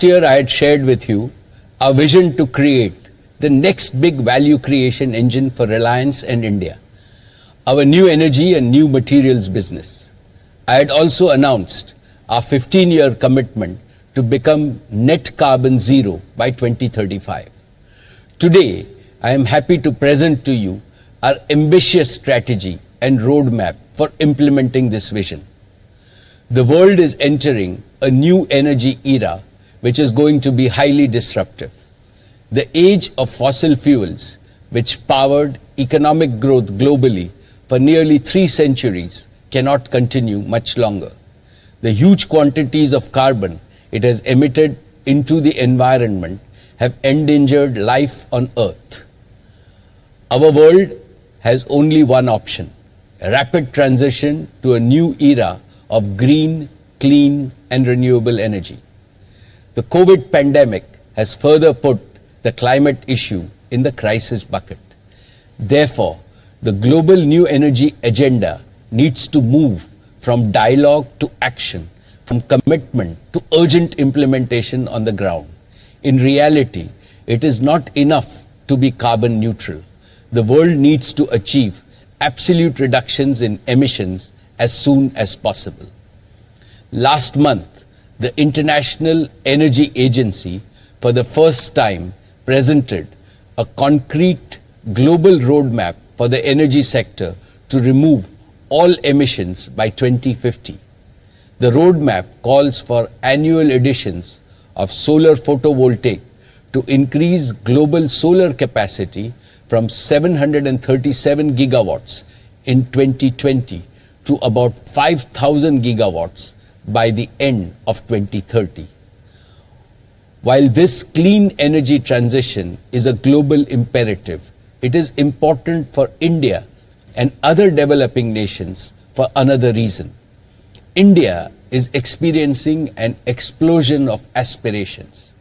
Last year, I had shared with you our vision to create the next big value creation engine for Reliance and India, our new energy and new materials business. I had also announced our 15-year commitment to become net carbon zero by 2035. Today, I am happy to present to you our ambitious strategy and roadmap for implementing this vision. The world is entering a new energy era which is going to be highly disruptive. The age of fossil fuels, which powered economic growth globally for nearly 3 centuries, cannot continue much longer. The huge quantities of carbon it has emitted into the environment have endangered life on Earth. Our world has only one option: a rapid transition to a new era of green, clean, and renewable energy. The COVID pandemic has further put the climate issue in the crisis bucket. Therefore, the global new energy agenda needs to move from dialogue to action, from commitment to urgent implementation on the ground. In reality, it is not enough to be carbon neutral. The world needs to achieve absolute reductions in emissions as soon as possible. Last month, the International Energy Agency, for the first time, presented a concrete global roadmap for the energy sector to remove all emissions by 2050. The roadmap calls for annual additions of solar photovoltaic to increase global solar capacity from 737 gigawatts in 2020 to about 5,000 gigawatts by the end of 2030. While this clean energy transition is a global imperative, it is important for India and other developing nations for another reason. India is experiencing an explosion of aspirations.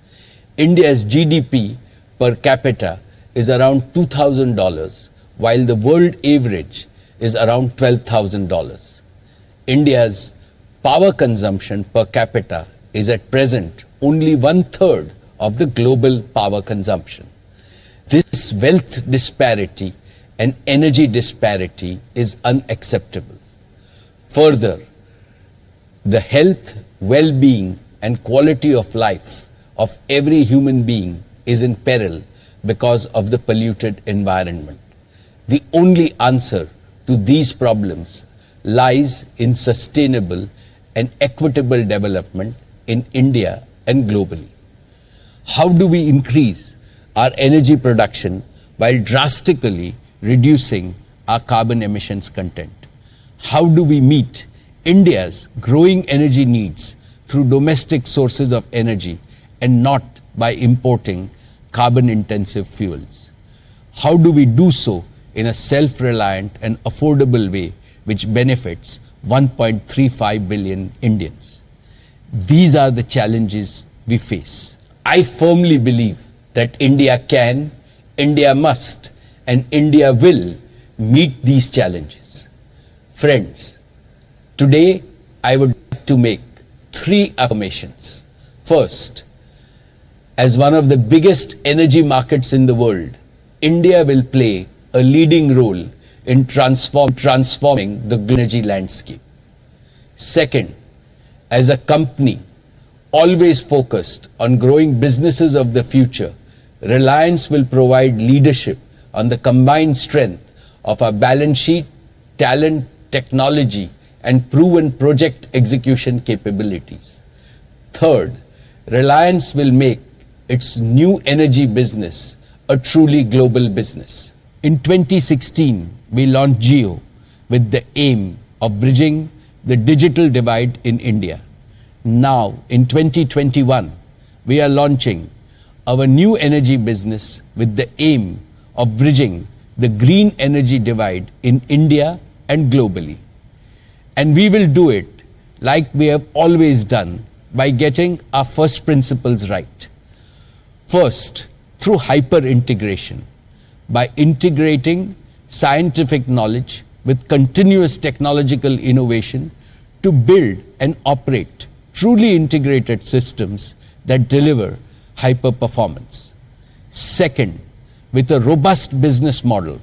India's GDP per capita is around $2,000, while the world average is around $12,000. India's power consumption per capita is at present only 1/3 of the global power consumption. This wealth disparity and energy disparity is unacceptable. Further, the health, well-being, and quality of life of every human being is in peril because of the polluted environment. The only answer to these problems lies in sustainable and equitable development in India and globally. How do we increase our energy production while drastically reducing our carbon emissions content? How do we meet India's growing energy needs through domestic sources of energy and not by importing carbon-intensive fuels? How do we do so in a self-reliant and affordable way which benefits 1.35 billion Indians? These are the challenges we face. I firmly believe that India can, India must, and India will meet these challenges. Friends, today I would like to make 3 affirmations. First, as one of the biggest energy markets in the world, India will play a leading role in transforming the energy landscape. Second, as a company always focused on growing businesses of the future, Reliance will provide leadership on the combined strength of our balance sheet, talent, technology, and proven project execution capabilities. Third, Reliance will make its new energy business a truly global business. In 2016, we launched Jio with the aim of bridging the digital divide in India. Now, in 2021, we are launching our new energy business with the aim of bridging the green energy divide in India and globally. And we will do it like we have always done, by getting our first principles right. First, through hyper-integration, by integrating scientific knowledge with continuous technological innovation to build and operate truly integrated systems that deliver hyper performance. Second, with a robust business model,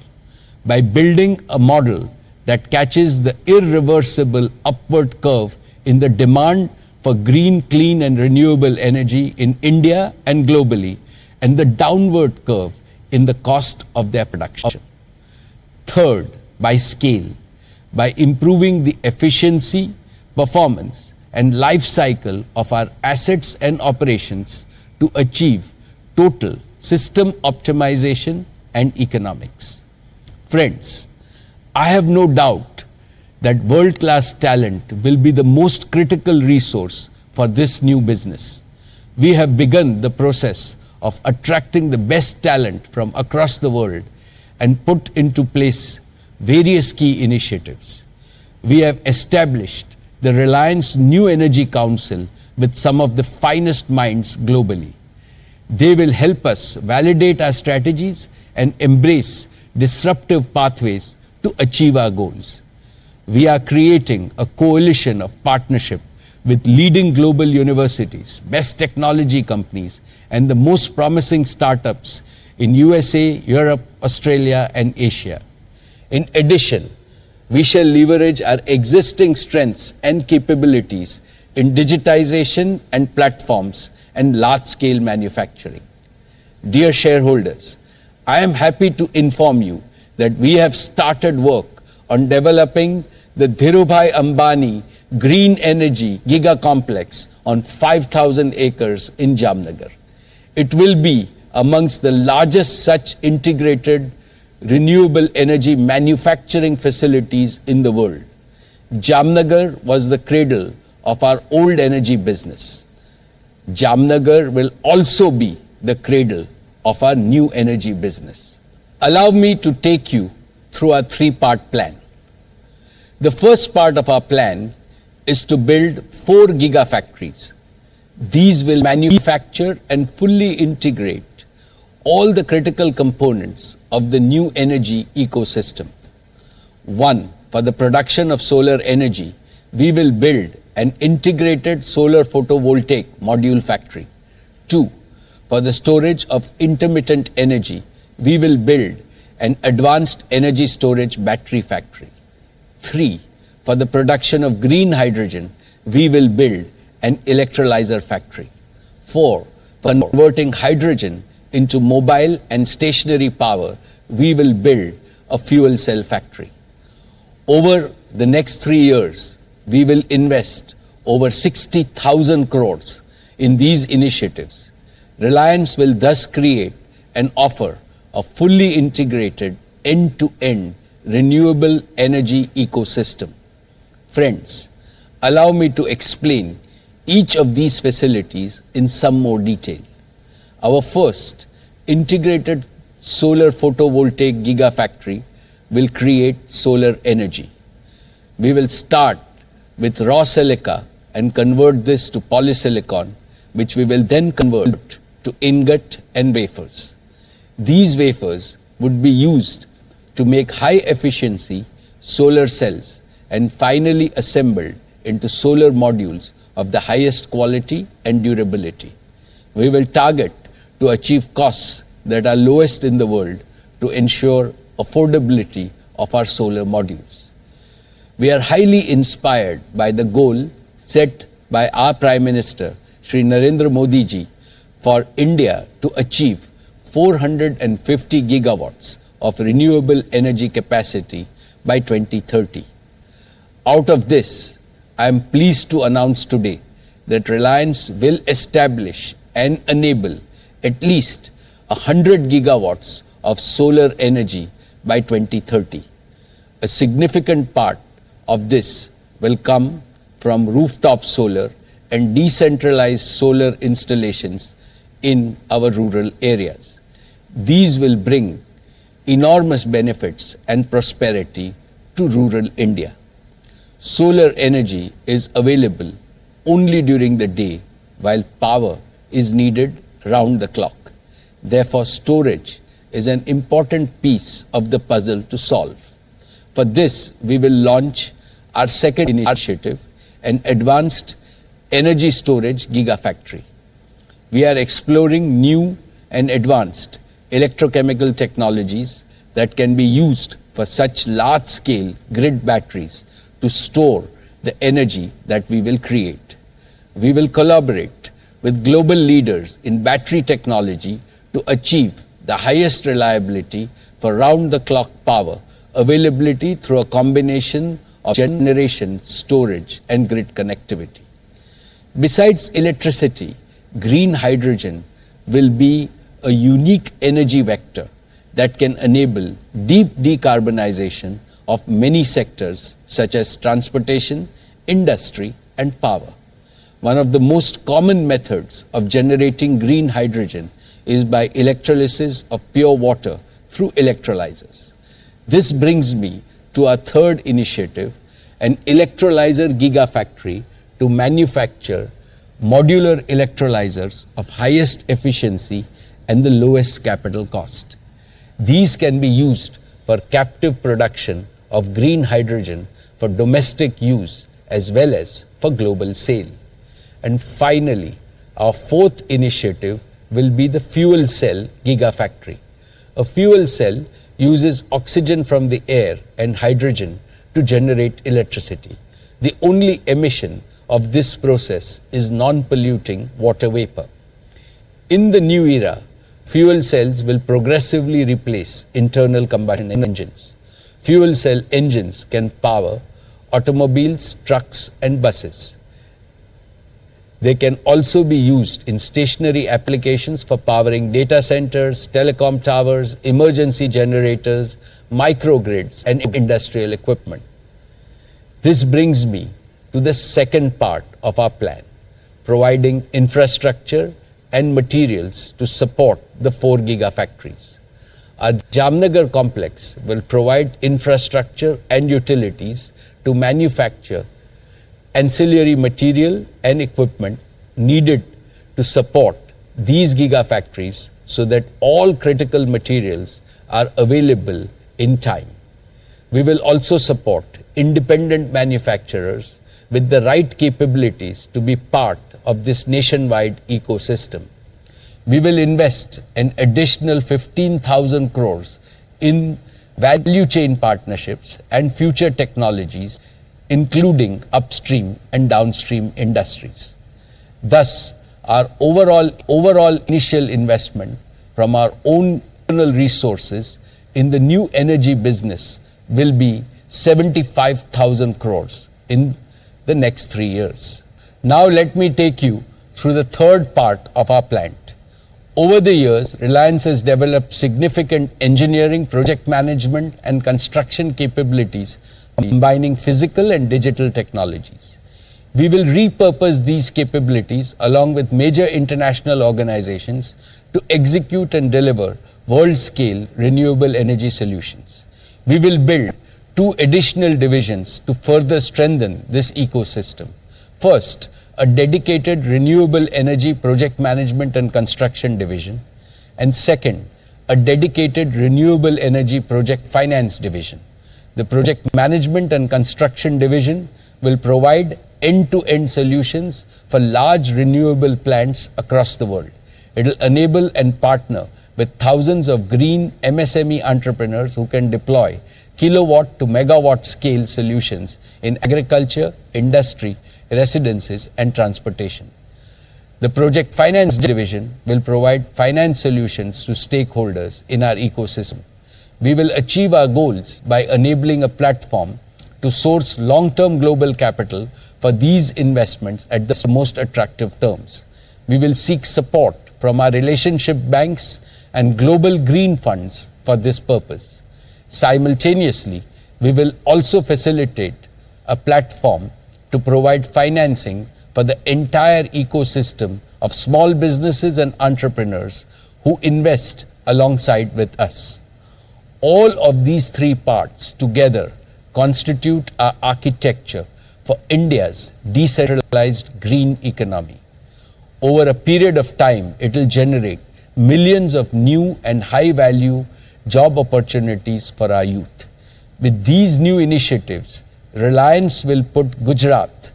by building a model that catches the irreversible upward curve in the demand for green, clean and renewable energy in India and globally, and the downward curve in the cost of their production. Third, by scale, by improving the efficiency, performance and life cycle of our assets and operations to achieve total system optimization and economics. Friends, I have no doubt that world-class talent will be the most critical resource for this new business. We have begun the process of attracting the best talent from across the world and put into place various key initiatives. We have established the Reliance New Energy Council with some of the finest minds globally. They will help us validate our strategies and embrace disruptive pathways to achieve our goals. We are creating a coalition of partnership with leading global universities, best technology companies, and the most promising startups in USA, Europe, Australia, and Asia. In addition, we shall leverage our existing strengths and capabilities in digitization and platforms and large-scale manufacturing. Dear shareholders, I am happy to inform you that we have started work on developing the Dhirubhai Ambani Green Energy Giga Complex on 5,000 acres in Jamnagar. It will be amongst the largest such integrated renewable energy manufacturing facilities in the world. Jamnagar was the cradle of our old energy business. Jamnagar will also be the cradle of our new energy business. Allow me to take you through our three-part plan. The first part of our plan is to build 4 gigafactories. These will manufacture and fully integrate all the critical components of the new energy ecosystem. 1. For the production of solar energy, we will build an integrated solar photovoltaic module factory. 2. For the storage of intermittent energy, we will build an advanced energy storage battery factory. 3. For the production of green hydrogen, we will build an electrolyzer factory. 4. For converting hydrogen into mobile and stationary power, we will build a fuel cell factory. Over the next 3 years, we will invest over 60,000 crores in these initiatives. Reliance will thus create and offer a fully integrated end-to-end renewable energy ecosystem. Friends, allow me to explain each of these facilities in some more detail. Our first integrated solar photovoltaic gigafactory will create solar energy. We will start with raw silica and convert this to polysilicon, which we will then convert to ingot and wafers. These wafers would be used to make high efficiency solar cells and finally assembled into solar modules of the highest quality and durability. We will target to achieve costs that are lowest in the world to ensure affordability of our solar modules. We are highly inspired by the goal set by our Prime Minister, Shri Narendra Modi ji, for India to achieve 450 gigawatts of renewable energy capacity by 2030. Out of this, I am pleased to announce today that Reliance will establish and enable at least 100 gigawatts of solar energy by 2030. A significant part of this will come from rooftop solar and decentralized solar installations in our rural areas. These will bring enormous benefits and prosperity to rural India. Solar energy is available only during the day, while power is needed round the clock. Therefore, storage is an important piece of the puzzle to solve. For this, we will launch our second initiative, an advanced energy storage gigafactory. we are exploring new and advanced electrochemical technologies that can be used for such large-scale grid batteries to store the energy that we will create. We will collaborate with global leaders in battery technology to achieve the highest reliability for round-the-clock power availability through a combination of generation, storage, and grid connectivity. Besides electricity, green hydrogen will be a unique energy vector that can enable deep decarbonization of many sectors such as transportation, industry, and power. One of the most common methods of generating green hydrogen is by electrolysis of pure water through electrolyzers. This brings me to our third initiative, an electrolyzer gigafactory to manufacture modular electrolyzers of highest efficiency and the lowest capital cost. These can be used for captive production of green hydrogen for domestic use as well as for global sale. And finally, our fourth initiative will be the fuel cell gigafactory. A fuel cell uses oxygen from the air and hydrogen to generate electricity. The only emission of this process is non-polluting water vapor. In the new era, fuel cells will progressively replace internal combustion engines. Fuel cell engines can power automobiles, trucks, and buses. They can also be used in stationary applications for powering data centers, telecom towers, emergency generators, microgrids, and industrial equipment. This brings me to the second part of our plan, providing infrastructure and materials to support the 4 gigafactories. Our Jamnagar complex will provide infrastructure and utilities to manufacture ancillary material and equipment needed to support these gigafactories so that all critical materials are available in time. We will also support independent manufacturers with the right capabilities to be part of this nationwide ecosystem. We will invest an additional 15,000 crores in value chain partnerships and future technologies, including upstream and downstream industries. Thus, our overall initial investment from our own internal resources in the new energy business will be 75,000 crores in the next 3 years. Now let me take you through the third part of our plant. Over the years, Reliance has developed significant engineering, project management, and construction capabilities combining physical and digital technologies. We will repurpose these capabilities along with major international organizations to execute and deliver world-scale renewable energy solutions. We will build 2 additional divisions to further strengthen this ecosystem. First, a dedicated renewable energy project management and construction division, and second, a dedicated renewable energy project finance division. The project management and construction division will provide end-to-end solutions for large renewable plants across the world. It will enable and partner with thousands of green MSME entrepreneurs who can deploy kilowatt to megawatt scale solutions in agriculture, industry, residences, and transportation. The project finance division will provide finance solutions to stakeholders in our ecosystem. We will achieve our goals by enabling a platform to source long-term global capital for these investments at the most attractive terms. We will seek support from our relationship banks and global green funds for this purpose. Simultaneously, we will also facilitate a platform to provide financing for the entire ecosystem of small businesses and entrepreneurs who invest alongside with us. All of these 3 parts together constitute our architecture for India's decentralized green economy. Over a period of time, it will generate millions of new and high-value job opportunities for our youth. With these new initiatives, Reliance will put Gujarat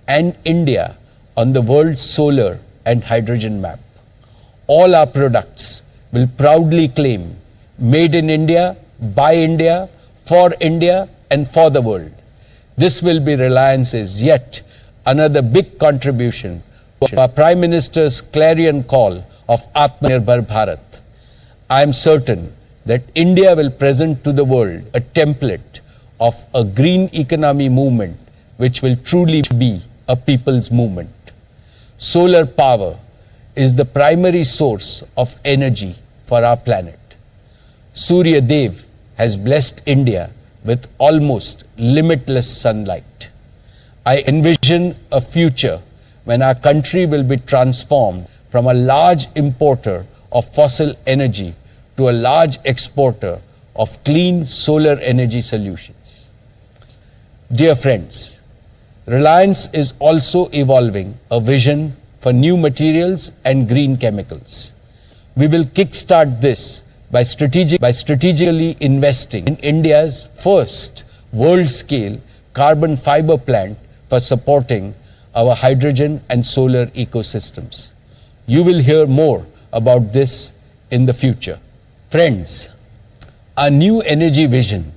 and India on the world's solar and hydrogen map. All our products will proudly claim made in India, by India, for India and for the world. This will be Reliance's yet another big contribution to our Prime Minister's clarion call of Atmanirbhar Bharat. I am certain that India will present to the world a template of a green economy movement which will truly be a people's movement. Solar power is the primary source of energy for our planet. Surya Dev has blessed India with almost limitless sunlight. I envision a future when our country will be transformed from a large importer of fossil energy to a large exporter of clean solar energy solutions. Dear friends, Reliance is also evolving a vision for new materials and green chemicals. We will kickstart this by strategically investing in India's first world-scale carbon fiber plant for supporting our hydrogen and solar ecosystems. You will hear more about this in the future. Friends, our new energy vision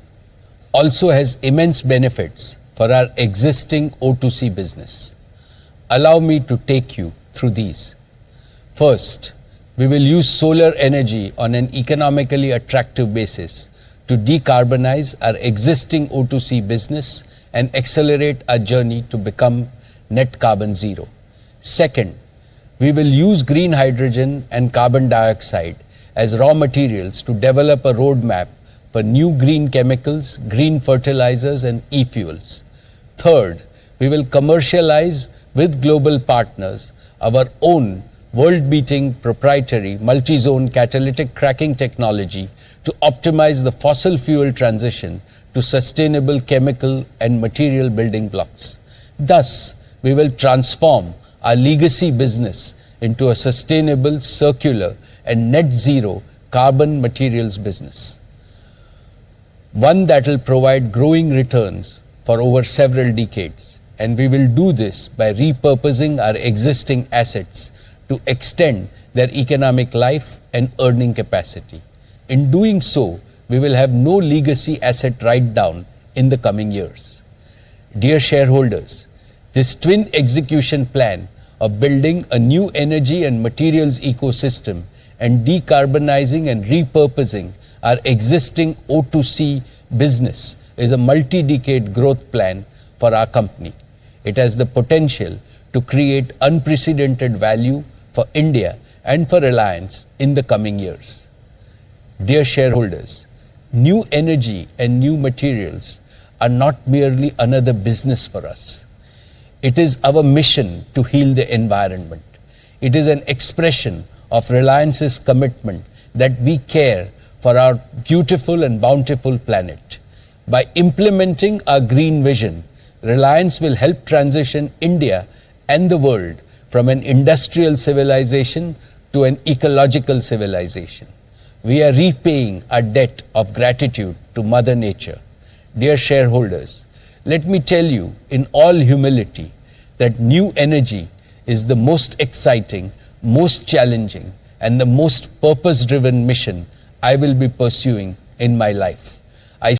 also has immense benefits for our existing O2C business. Allow me to take you through these. First, we will use solar energy on an economically attractive basis to decarbonize our existing O2C business and accelerate our journey to become net carbon zero. Second, we will use green hydrogen and carbon dioxide as raw materials to develop a roadmap for new green chemicals, green fertilizers and e-fuels. Third, we will commercialize with global partners our own world-beating proprietary multi-zone catalytic cracking technology to optimize the fossil fuel transition to sustainable chemical and material building blocks. Thus, we will transform our legacy business into a sustainable, circular and net zero carbon materials business. One that will provide growing returns for over several decades, and we will do this by repurposing our existing assets to extend their economic life and earning capacity. In doing so, we will have no legacy asset write-down in the coming years. Dear shareholders, this twin execution plan of building a new energy and materials ecosystem and decarbonizing and repurposing our existing O2C business is a multi-decade growth plan for our company. It has the potential to create unprecedented value for India and for Reliance in the coming years. Dear shareholders, new energy and new materials are not merely another business for us. It is our mission to heal the environment. It is an expression of Reliance's commitment that we care for our beautiful and bountiful planet. By implementing our green vision, Reliance will help transition India and the world from an industrial civilization to an ecological civilization. We are repaying our debt of gratitude to Mother Nature. Dear shareholders, let me tell you in all humility that new energy is the most exciting, most challenging, and the most purpose-driven mission I will be pursuing in my life.